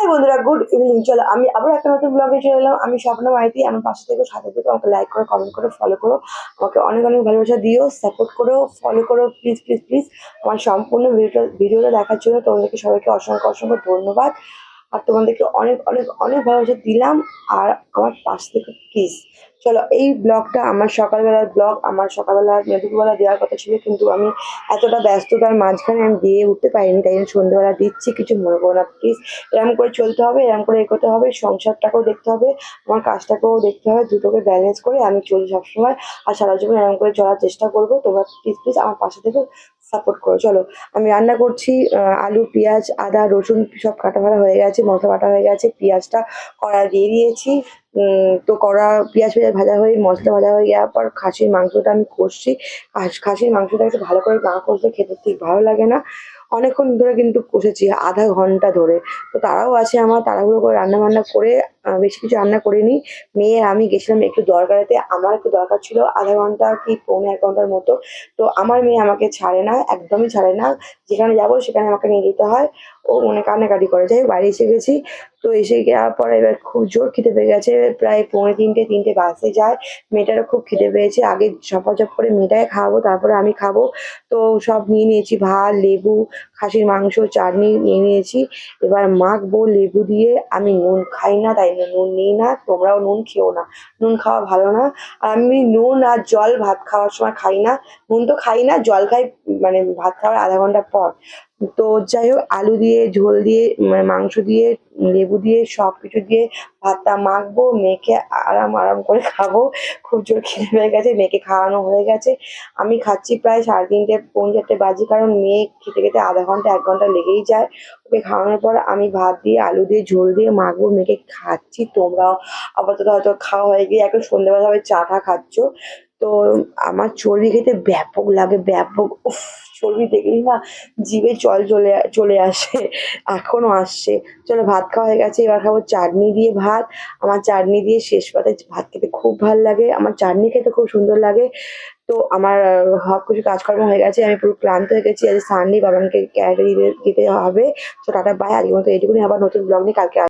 High বন্ধুরা, good evening. চলো আমি আবার একটা নতুন ব্লগে চলে এলাম। আমি স্বপ্ন মাইতি। আমার পাশে থেকে সাথে থেকে আমাকে লাইক করো, কমেন্ট করো, ফলো করো। আমাকে অনেক অনেক ভালোবাসা দিও, সাপোর্ট করো, ফলো করো, প্লিজ প্লিজ প্লিজ। আমার সম্পূর্ণ ভিডিওটা দেখার জন্য তোমাদেরকে সবাইকে অসংখ্য অসংখ্য ধন্যবাদ। আর তোমাদেরকে অনেক অনেক অনেক ভালোবাসা দিলাম। আর আমার পাশ থেকে প্লিজ চলো, এই ব্লগটা আমার সকালবেলার ব্লগ। আমার সকালবেলা দুপুরবেলা দেওয়ার কথা ছিল, কিন্তু আমি এতটা ব্যস্ততার মাঝখানে আমি দিয়ে উঠতে পারিনি, তাই জন্য সন্ধ্যেবেলা দিচ্ছি। কিছু মনে করো না প্লিজ। এরকম করে চলতে হবে, এরকম করে এগোতে হবে। সংসারটাকেও দেখতে হবে, আমার কাজটাকেও দেখতে হবে। দুটোকে ব্যালেন্স করে আমি চলি সবসময়। আর সারা জীবন এরকম করে চলার চেষ্টা করবো। তোমরা প্লিজ প্লিজ আমার পাশে থেকে সাপোর্ট করো। চলো আমি রান্না করছি। আলু, পেঁয়াজ, আদা, রসুন সব কাটা ফাটা হয়ে গেছে, মশলা বাটা হয়ে গেছে। পেঁয়াজটা কড়াই দিয়ে দিয়েছি। তো পেঁয়াজ ফেয়াজ ভাজা হয়ে মশলা ভাজা হয়ে যাওয়ার পর খাসির মাংসটা আমি কষছি। খাসির মাংসটা একটু ভালো করে না কষলে খেতে ঠিক ভালো লাগে না। অনেকক্ষণ ধরে কিন্তু কষেছি, আধা ঘন্টা ধরে। তো তারাও আছে, আমার তাড়াহুড়ো করে রান্না বান্না করে বেশি কিছু রান্না করিনি। মেয়ে আর আমি গেছিলাম একটু দরকারেতে। আমার একটু দরকার ছিল আধা ঘন্টা কি পৌনে 1 ঘন্টার মতো। তো আমার মেয়ে আমাকে ছাড়ে না, একদমই ছাড়ে না। যেখানে যাবো সেখানে আমাকে নিয়ে যেতে হয়। ও মানে কান্নাকাটি করে। যাই হোক, বাড়ি এসে গেছি। তো এসে যাওয়ার পরে এবার খুব জোর খিদে পেয়ে গেছে। প্রায় পৌনে 3টে বাজতে যায়। মেয়েটারও খুব খিদে পেয়েছে। আগে ঝপাঝপ করে মেয়েটাকে খাওয়াবো, তারপরে আমি খাবো। তো সব নিয়ে নিয়েছি, ভাত, লেবু, খাসির মাংস, চাটনি নিয়ে নিয়েছি। এবার মাখবো লেবু দিয়ে। আমি নুন খাই না, তাই নুন নিই না। তোমরাও নুন খেও না, নুন খাওয়া ভালো না। আর আমি নুন আর জল ভাত খাওয়ার সময় খাই না। নুন তো খাই না, জল খাই মানে ভাত খাওয়ার আধা ঘন্টা পর। তো যাই হোক, আলু দিয়ে ঝোল দিয়ে মাংস দিয়ে লেবু দিয়ে সব কিছু দিয়ে ভাতটা মাখবো, মেখে আরাম আরাম করে খাবো। খুব জোর খিদে পেয়ে গেছে, মেয়েকে খাওয়ানো হয়ে গেছে। আমি খাচ্ছি প্রায় 3:30 পৌনে 4টে বাজে, কারণ মেয়ে খেতে খেতে আধা ঘন্টা 1 ঘন্টা লেগেই যায়। ওকে খাওয়ানোর পর আমি ভাত দিয়ে আলু দিয়ে ঝোল দিয়ে মাখবো, মেখে খাচ্ছি। তোমরাও আপাতত হয়তো খাওয়া হয়ে গিয়ে এখন সন্ধ্যেবেলা হবে চা টা খাচ্ছ। তো আমার চর্বি খেতে ব্যাপক লাগে, ব্যাপক। উফ, চর্বি দেখলেই না জিভে জল চলে চলে আসে, এখনো আসছে। চলো, ভাত খাওয়া হয়ে গেছে, এবার খাবো চাটনি দিয়ে ভাত। আমার চাটনি দিয়ে শেষ পাতে ভাত খেতে খুব ভাল লাগে, আমার চাটনি খেতে খুব সুন্দর লাগে। তো আমার সব কিছু কাজকর্ম হয়ে গেছে, আমি পুরো ক্লান্ত হয়ে গেছি। আজ সানডে, বাবানকে ক্যারাটে দিতে দিতে হবে। তো টাটা, বাই। আজকের মতো এইটুকুনি, আবার নতুন ব্লগ নিয়ে কালকে